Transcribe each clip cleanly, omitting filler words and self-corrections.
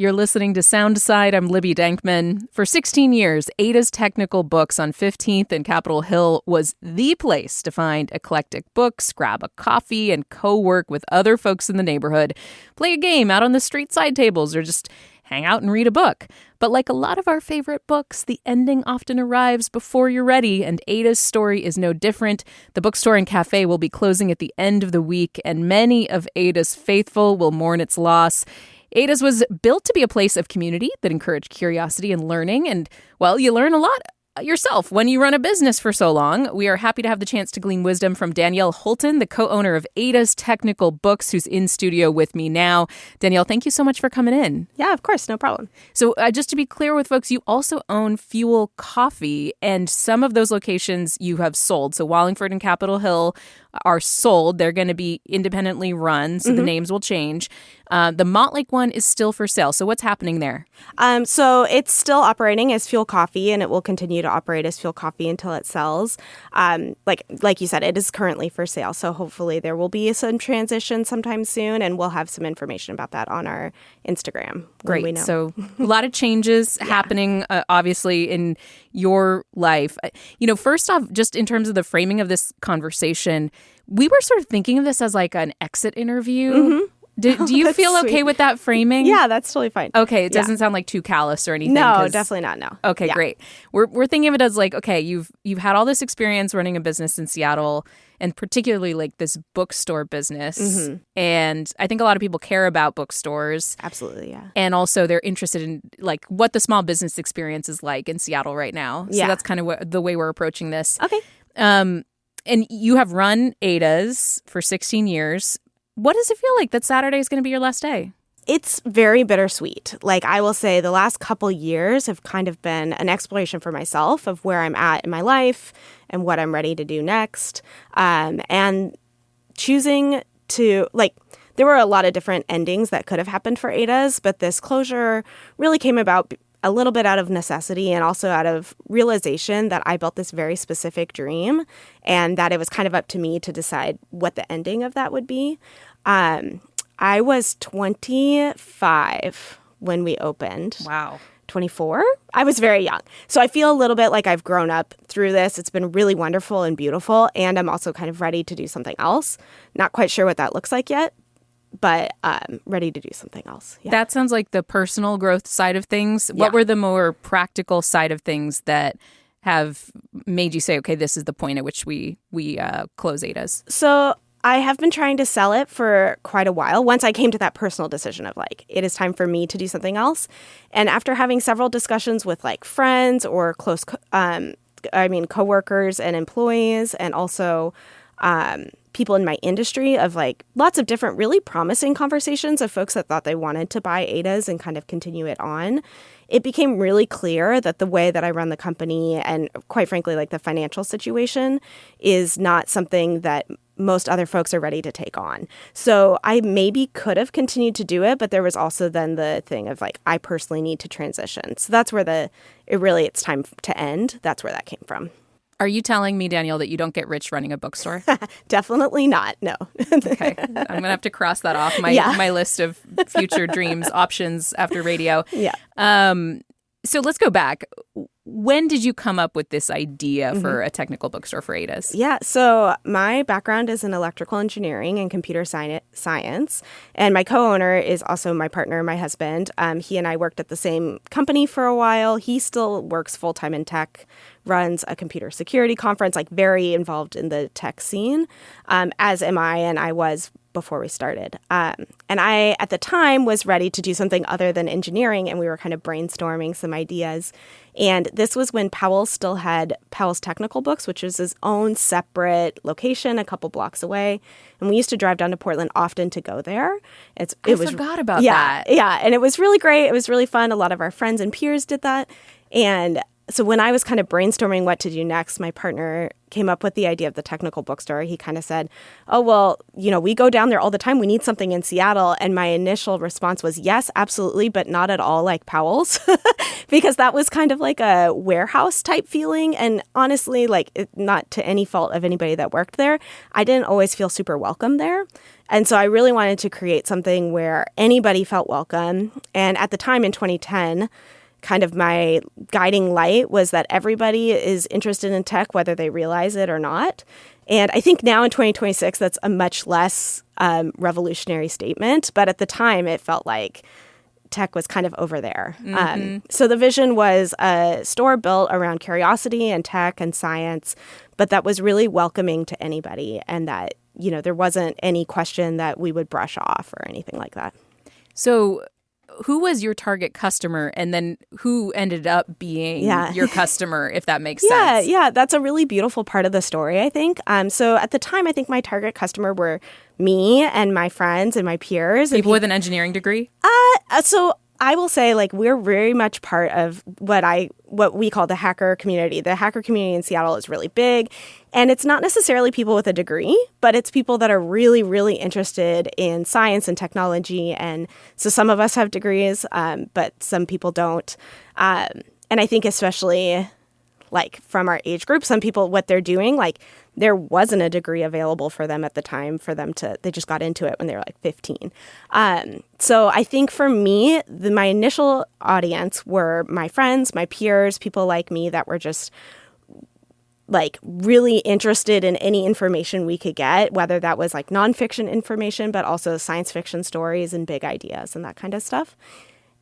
You're listening to Soundside. I'm Libby Dankman. For 16 years, Ada's Technical Books on 15th and Capitol Hill was the place to find eclectic books, grab a coffee, and co-work with other folks in the neighborhood, play a game out on the street side tables, or just hang out and read a book. But like a lot of our favorite books, the ending often arrives before you're ready, and Ada's story is no different. The bookstore and cafe will be closing at the end of the week, and many of Ada's faithful will mourn its loss. Ada's was built to be a place of community that encouraged curiosity and learning. And, well, you learn a lot yourself when you run a business for so long. We are happy to have the chance to glean wisdom from Danielle Holton, the co-owner of Ada's Technical Books, who's in studio with me now. Danielle, thank you so much for coming in. Yeah, of course. No problem. So just to be clear with folks, you also own Fuel Coffee, and some of those locations you have sold. So Wallingford and Capitol Hill are sold. They're going to be independently run, so the names will change. The Montlake one is still for sale. So what's happening there? So it's still operating as Fuel Coffee, and it will continue to operate as Fuel Coffee until it sells. Like you said, it is currently for sale. So hopefully there will be some transition sometime soon, and we'll have some information about that on our Instagram. Great. We know. So a lot of changes happening, obviously, in your life. First off, just in terms of the framing of this conversation, we were sort of thinking of this as like an exit interview. Mm-hmm. Do you feel okay with that framing? Yeah, that's totally fine. Okay, it doesn't sound like too callous or anything. No, definitely not, no. Okay, great. We're thinking of it as like, okay, you've had all this experience running a business in Seattle, and particularly like this bookstore business. Mm-hmm. And I think a lot of people care about bookstores. Absolutely, yeah. And also they're interested in like what the small business experience is like in Seattle right now. So that's kind of the way we're approaching this. Okay. And you have run Ada's for 16 years. What does it feel like that Saturday is going to be your last day? It's very bittersweet. Like, I will say the last couple years have kind of been an exploration for myself of where I'm at in my life and what I'm ready to do next. And choosing to, there were a lot of different endings that could have happened for Ada's, but this closure really came about a little bit out of necessity and also out of realization that I built this very specific dream and that it was kind of up to me to decide what the ending of that would be. I was 25 when we opened. Wow. 24? I was very young. So I feel a little bit like I've grown up through this. It's been really wonderful and beautiful, and I'm also kind of ready to do something else. Not quite sure what that looks like yet, but ready to do something else. Yeah. That sounds like the personal growth side of things. What were the more practical side of things that have made you say, okay, this is the point at which we close Ada's? So I have been trying to sell it for quite a while. Once I came to that personal decision of it is time for me to do something else. And after having several discussions with friends or close, coworkers and employees, and also people in my industry of lots of different really promising conversations of folks that thought they wanted to buy Ada's and kind of continue it on, it became really clear that the way that I run the company and quite frankly, the financial situation is not something that most other folks are ready to take on. So I maybe could have continued to do it, but there was also then the thing of I personally need to transition. So that's where it's time to end. That's where that came from. Are you telling me, Danielle, that you don't get rich running a bookstore? Definitely not. No. Okay. I'm going to have to cross that off my list of future dreams, options after radio. Yeah. So let's go back. When did you come up with this idea for a technical bookstore for Ada's? Yeah, so my background is in electrical engineering and computer science, and my co-owner is also my partner, my husband. He and I worked at the same company for a while. He still works full-time in tech, runs a computer security conference, very involved in the tech scene, as am I, and I was before we started. And I, at the time, was ready to do something other than engineering, and we were kind of brainstorming some ideas. And this was when Powell still had Powell's Technical Books, which was his own separate location a couple blocks away. And we used to drive down to Portland often to go there. I forgot about that. Yeah, and it was really great. It was really fun. A lot of our friends and peers did that. And so when I was kind of brainstorming what to do next, my partner came up with the idea of the technical bookstore. He kind of said, oh, well, we go down there all the time. We need something in Seattle. And my initial response was, yes, absolutely, but not at all like Powell's, because that was kind of like a warehouse type feeling. And honestly, not to any fault of anybody that worked there, I didn't always feel super welcome there. And so I really wanted to create something where anybody felt welcome. And at the time in 2010, kind of my guiding light was that everybody is interested in tech, whether they realize it or not. And I think now in 2026, that's a much less revolutionary statement. But at the time, it felt like tech was kind of over there. So the vision was a store built around curiosity and tech and science, but that was really welcoming to anybody, and that, there wasn't any question that we would brush off or anything like that. So who was your target customer, and then who ended up being your customer, if that makes sense? Yeah, that's a really beautiful part of the story, I think. So at the time, I think my target customer were me and my friends and my peers. People with an engineering degree? So I will say, we're very much part of what we call the hacker community. The hacker community in Seattle is really big, and it's not necessarily people with a degree, but it's people that are really, really interested in science and technology. And so some of us have degrees, but some people don't. And I think especially from our age group, some people, what they're doing, there wasn't a degree available for them at the time they just got into it when they were 15. So I think for me, my initial audience were my friends, my peers, people like me that were just really interested in any information we could get, whether that was nonfiction information, but also science fiction stories and big ideas and that kind of stuff.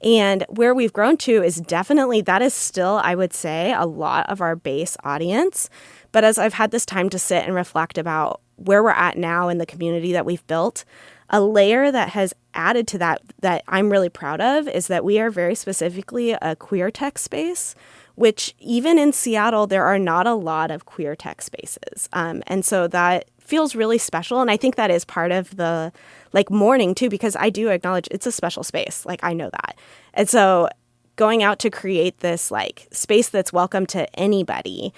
And where we've grown to is definitely, that is still, I would say, a lot of our base audience. But as I've had this time to sit and reflect about where we're at now in the community that we've built, a layer that has added to that I'm really proud of is that we are very specifically a queer tech space, which even in Seattle, there are not a lot of queer tech spaces. And so that feels really special. And I think that is part of the MOURNing too, because I do acknowledge it's a special space. I know that. And so going out to create this space that's welcome to anybody,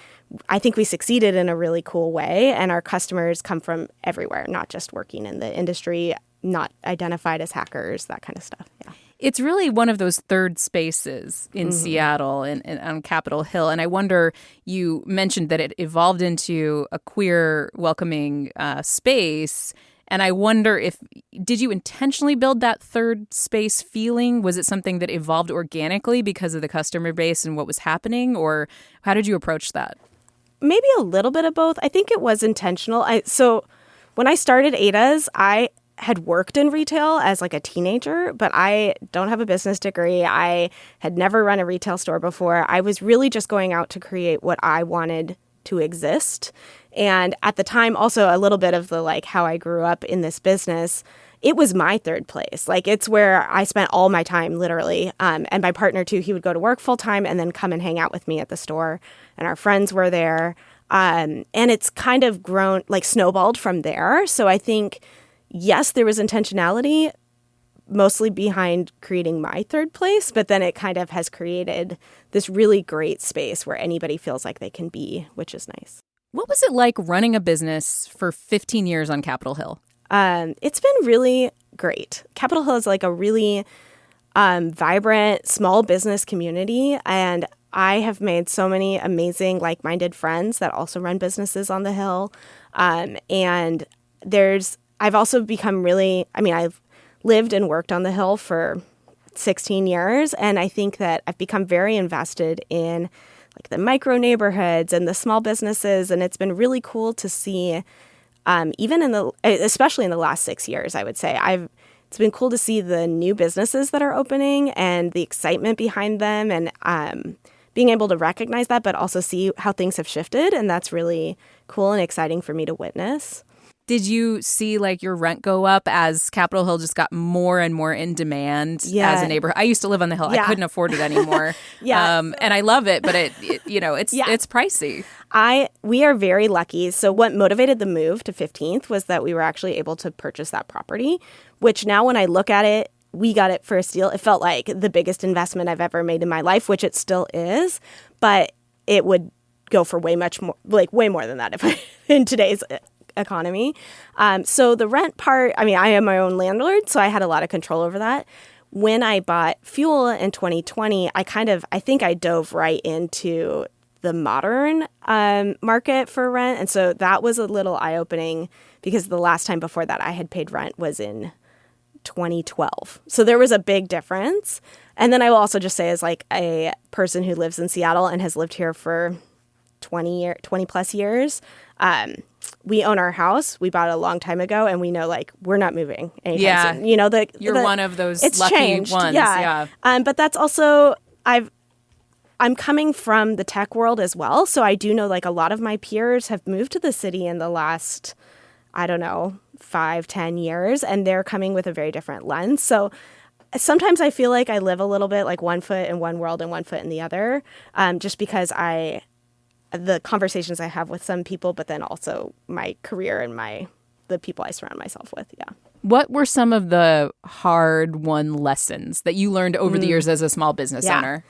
I think we succeeded in a really cool way. And our customers come from everywhere, not just working in the industry, not identified as hackers, that kind of stuff. Yeah. It's really one of those third spaces in Seattle and on Capitol Hill. And I wonder, you mentioned that it evolved into a queer, welcoming space. And I wonder did you intentionally build that third space feeling? Was it something that evolved organically because of the customer base and what was happening? Or how did you approach that? Maybe a little bit of both. I think it was intentional. So when I started Ada's, I had worked in retail as a teenager, but I don't have a business degree. I had never run a retail store before. I was really just going out to create what I wanted to exist. And at the time, also a little bit of the how I grew up in this business, it was my third place. It's where I spent all my time, literally. And my partner too, he would go to work full time and then come and hang out with me at the store. And our friends were there. And it's kind of grown, snowballed from there. So I think, yes, there was intentionality mostly behind creating my third place, but then it kind of has created this really great space where anybody feels like they can be, which is nice. What was it like running a business for 15 years on Capitol Hill? It's been really great. Capitol Hill is a really vibrant small business community, and I have made so many amazing like-minded friends that also run businesses on the Hill. And I've also become I've lived and worked on the Hill for 16 years, and I think that I've become very invested in the micro neighborhoods and the small businesses, and it's been really cool to see, especially in the last 6 years, I would say, it's been cool to see the new businesses that are opening and the excitement behind them, and being able to recognize that, but also see how things have shifted, and that's really cool and exciting for me to witness. Did you see your rent go up as Capitol Hill just got more and more in demand as a neighborhood? I used to live on the Hill. I couldn't afford it anymore. And I love it, but it's pricey. We are very lucky. So what motivated the move to 15th was that we were actually able to purchase that property, which now when I look at it, we got it for a steal. It felt like the biggest investment I've ever made in my life, which it still is, but it would go for way more than that in today's economy. So the rent part, I am my own landlord, so I had a lot of control over that. When I bought Fuel in 2020, I think I dove right into the modern market for rent. And so that was a little eye-opening because the last time before that I had paid rent was in 2012. So there was a big difference. And then I will also just say, as like a person who lives in Seattle and has lived here for 20 plus years, we own our house. We bought it a long time ago, and we know like we're not moving anytime soon. You know, you're one of those it's lucky changed. ones. Yeah. But that's also I'm coming from the tech world as well, so I do know like a lot of my peers have moved to the city in the last, I don't know, 5-10 years, and they're coming with a very different lens. So sometimes I feel like I live a little bit like one foot in one world and one foot in the other, just because the conversations I have with some people, but then also my career and the people I surround myself with. Yeah. What were some of the hard-won lessons that you learned over the years as a small business owner?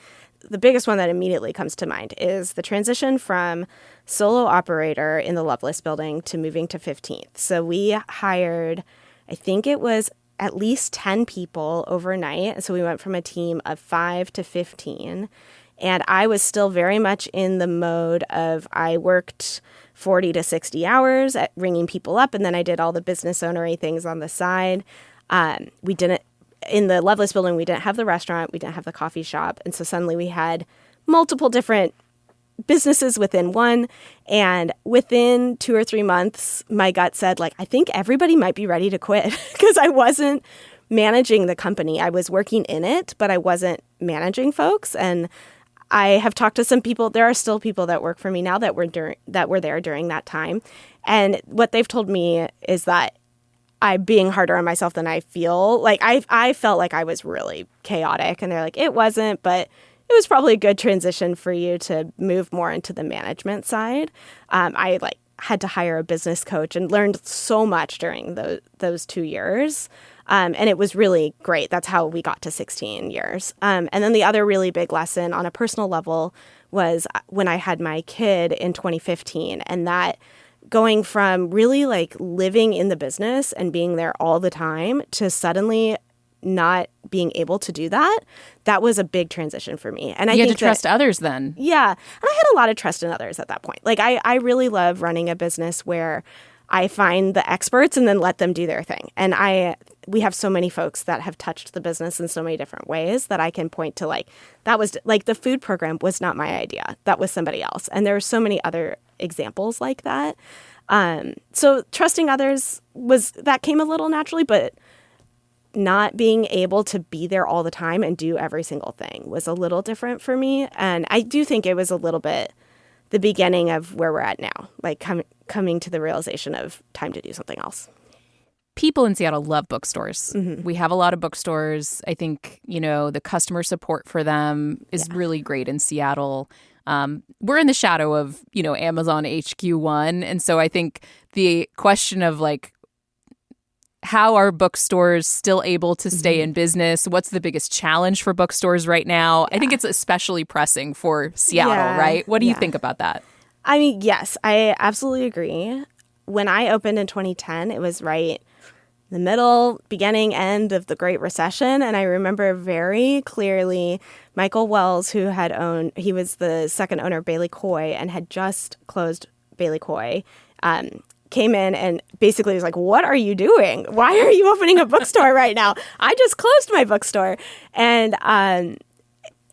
The biggest one that immediately comes to mind is the transition from solo operator in the Loveless building to moving to 15th. So we hired, I think it was at least 10 people overnight. So we went from a team of 5 to 15. And I was still very much in the mode of I worked 40 to 60 hours at ringing people up, and then I did all the business ownery things on the side. In the Loveless building, we didn't have the restaurant, we didn't have the coffee shop, and so suddenly we had multiple different businesses within one. And within 2 or 3 months, my gut said, like, I think everybody might be ready to quit because I wasn't managing the company. I was working in it, but I wasn't managing folks. And I have talked to some people. There are still people that work for me now that were there during that time. And what they've told me is that I'm being harder on myself than I feel. Like I felt like I was really chaotic, and they're like, it wasn't, but it was probably a good transition for you to move more into the management side. I had to hire a business coach and learned so much during those 2 years. And it was really great. That's how we got to 16 years. And then the other really big lesson on a personal level was when I had my kid in 2015, and that going from really like living in the business and being there all the time to suddenly not being able to do that, that was a big transition for me. And I you think had to trust others then. Yeah. And I had a lot of trust in others at that point. Like I really love running a business where I find the experts and then let them do their thing. And we have so many folks that have touched the business in so many different ways that I can point to, like, that was like the food program was not my idea. That was somebody else. And there are so many other examples like that. So trusting others that came a little naturally, but not being able to be there all the time and do every single thing was a little different for me. And I do think it was a little bit the beginning of where we're at now, like coming to the realization of time to do something else. People in Seattle love bookstores. Mm-hmm. We have a lot of bookstores. I think, the customer support for them is really great in Seattle. We're in the shadow of, Amazon HQ1. And so I think the question of like, how are bookstores still able to stay in business? What's the biggest challenge for bookstores right now? Yeah. I think it's especially pressing for Seattle, right? What do you think about that? I mean, yes, I absolutely agree. When I opened in 2010, it was right in the middle, beginning, end of the Great Recession. And I remember very clearly Michael Wells, he was the second owner of Bailey Coy and had just closed Bailey Coy, came in and basically was like, what are you doing? Why are you opening a bookstore right now? I just closed my bookstore. And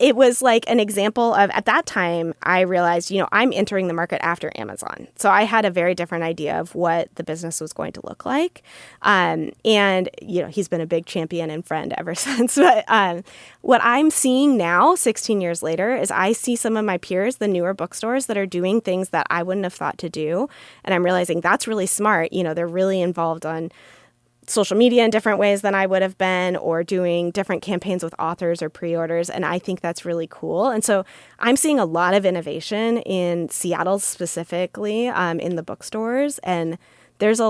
it was like an example of, at that time, I realized, I'm entering the market after Amazon. So I had a very different idea of what the business was going to look like. And, he's been a big champion and friend ever since. But what I'm seeing now, 16 years later, is I see some of my peers, the newer bookstores, that are doing things that I wouldn't have thought to do. And I'm realizing that's really smart. They're really involved on social media in different ways than I would have been, or doing different campaigns with authors or pre-orders. And I think that's really cool. And so I'm seeing a lot of innovation in Seattle specifically in the bookstores. And there's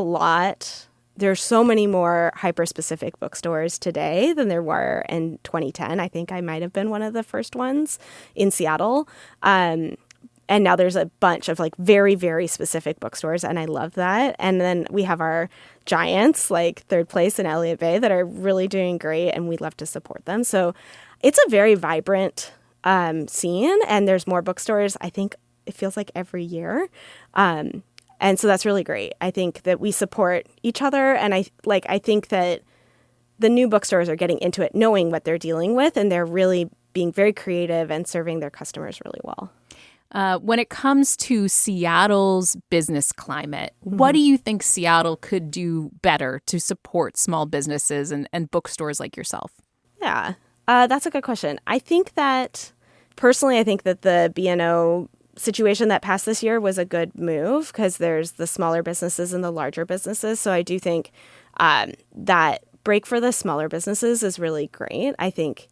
so many more hyper-specific bookstores today than there were in 2010. I think I might have been one of the first ones in Seattle. And now there's a bunch of like very, very specific bookstores, and I love that. And then we have our giants like Third Place and Elliott Bay that are really doing great, and we love to support them. So it's a very vibrant scene, and there's more bookstores. I think it feels like every year. And so that's really great. I think that we support each other. And I think that the new bookstores are getting into it, knowing what they're dealing with, and they're really being very creative and serving their customers really well. When it comes to Seattle's business climate, what do you think Seattle could do better to support small businesses and bookstores like yourself? Yeah, that's a good question. I think that the B&O situation that passed this year was a good move because there's the smaller businesses and the larger businesses. So I do think that break for the smaller businesses is really great. I think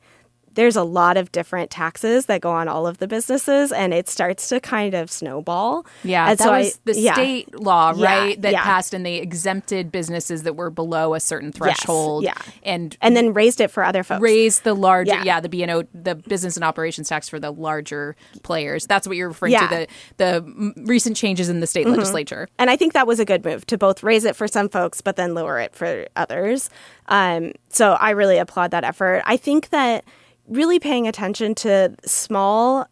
there's a lot of different taxes that go on all of the businesses, and it starts to kind of snowball. Yeah, and that was the state law, right, that passed, and they exempted businesses that were below a certain threshold. Yes, and then raised it for other folks. Raised the larger, the B&O, the business and operations tax for the larger players. That's what you're referring to, the recent changes in the state legislature. And I think that was a good move to both raise it for some folks, but then lower it for others. So I really applaud that effort. I think that really paying attention to small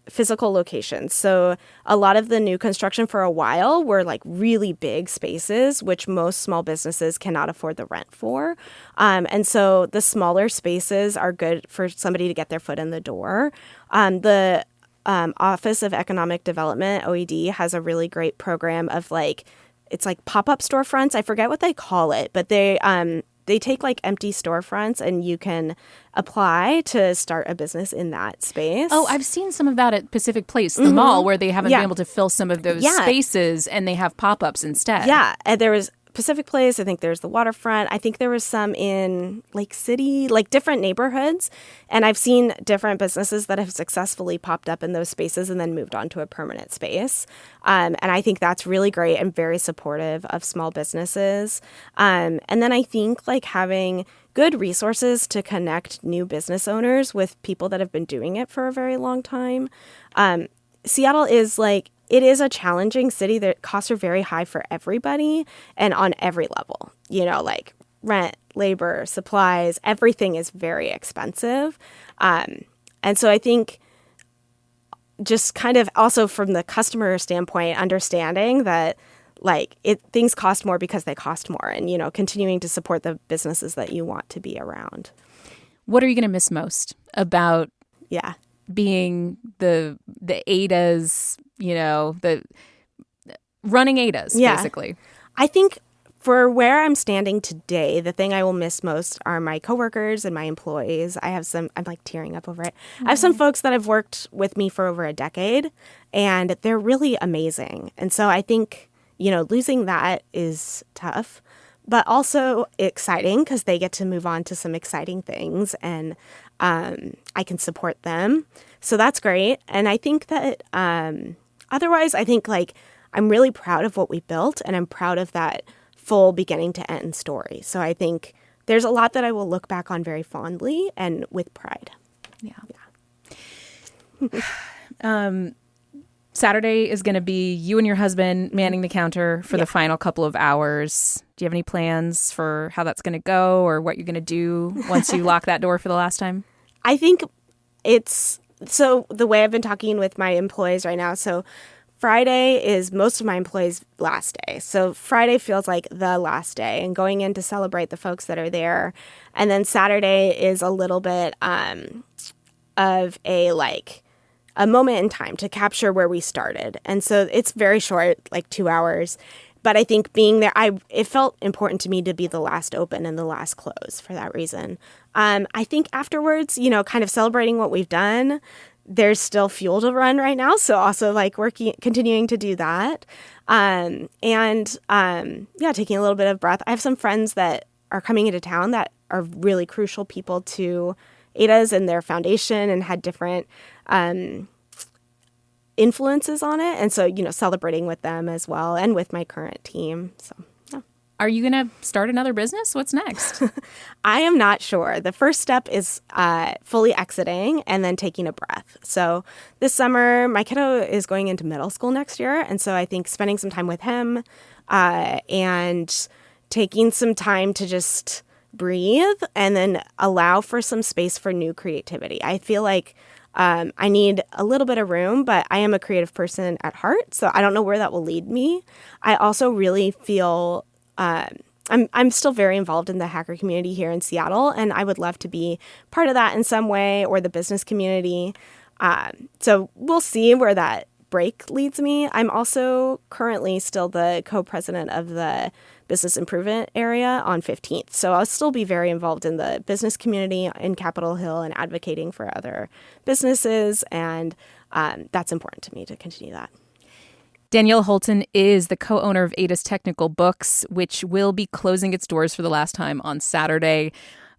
physical locations. So a lot of the new construction for a while were like really big spaces, which most small businesses cannot afford the rent for. And so the smaller spaces are good for somebody to get their foot in the door. The Office of Economic Development, OED, has a really great program of it's like pop-up storefronts. I forget what they call it, but they take like empty storefronts and you can apply to start a business in that space. Oh, I've seen some of that at Pacific Place, the mall, where they haven't been able to fill some of those spaces and they have pop-ups instead. Yeah, and there was Pacific Place. I think there's the Waterfront. I think there was some in Lake City, like different neighborhoods. And I've seen different businesses that have successfully popped up in those spaces and then moved on to a permanent space. And I think that's really great and very supportive of small businesses. And then I think having good resources to connect new business owners with people that have been doing it for a very long time. Seattle is it is a challenging city. The costs are very high for everybody and on every level. Rent, labor, supplies, everything is very expensive. And so I think just kind of also from the customer standpoint, understanding that things cost more because they cost more, and, continuing to support the businesses that you want to be around. What are you going to miss most about being the Ada's, the running Ada's, basically? I think for where I'm standing today, the thing I will miss most are my coworkers and my employees. I'm tearing up over it. Mm-hmm. I have some folks that have worked with me for over a decade, and they're really amazing. And so I think, losing that is tough, but also exciting because they get to move on to some exciting things, and I can support them. So that's great. And I think that otherwise, I think I'm really proud of what we built, and I'm proud of that full beginning to end story. So I think there's a lot that I will look back on very fondly and with pride. Yeah. Saturday is going to be you and your husband manning the counter for the final couple of hours. Do you have any plans for how that's going to go or what you're going to do once you lock that door for the last time? I think so the way I've been talking with my employees right now, so Friday is most of my employees' last day. So Friday feels like the last day and going in to celebrate the folks that are there. And then Saturday is a little bit of a moment in time to capture where we started. And so it's very short, 2 hours. But I think being there, it felt important to me to be the last open and the last close for that reason. I think afterwards, kind of celebrating what we've done, there's still fuel to run right now. So also continuing to do that. Taking a little bit of breath. I have some friends that are coming into town that are really crucial people to Ada's and their foundation and had different influences on it. And so, celebrating with them as well and with my current team. So, yeah. Are you going to start another business? What's next? I am not sure. The first step is fully exiting and then taking a breath. So this summer, my kiddo is going into middle school next year. And so I think spending some time with him and taking some time to just breathe and then allow for some space for new creativity. I feel like I need a little bit of room, but I am a creative person at heart, so I don't know where that will lead me. I also really feel I'm still very involved in the hacker community here in Seattle, and I would love to be part of that in some way, or the business community. So we'll see where that break leads me. I'm also currently still the co-president of the business improvement area on 15th. So I'll still be very involved in the business community in Capitol Hill and advocating for other businesses. And that's important to me to continue that. Danielle Holton is the co-owner of Ada's Technical Books, which will be closing its doors for the last time on Saturday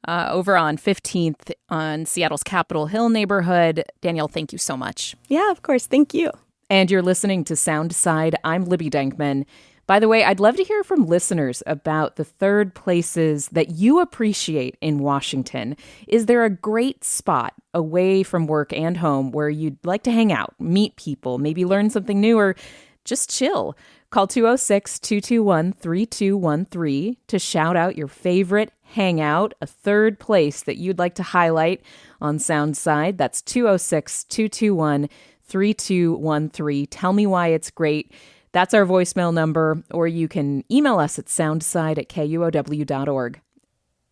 over on 15th on Seattle's Capitol Hill neighborhood. Danielle, thank you so much. Yeah, of course. Thank you. And you're listening to Soundside. I'm Libby Denkman. By the way, I'd love to hear from listeners about the third places that you appreciate in Washington. Is there a great spot away from work and home where you'd like to hang out, meet people, maybe learn something new, or just chill? Call 206-221-3213 to shout out your favorite hangout, a third place that you'd like to highlight on Soundside. That's 206-221-3213. Tell me why it's great. That's our voicemail number, or you can email us at soundside@kuow.org.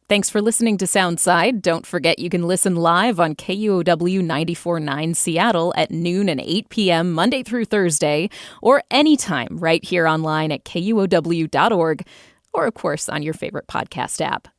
Thanks for listening to Soundside. Don't forget you can listen live on KUOW 94.9 Seattle at noon and 8 p.m. Monday through Thursday, or anytime right here online at kuow.org, or of course on your favorite podcast app.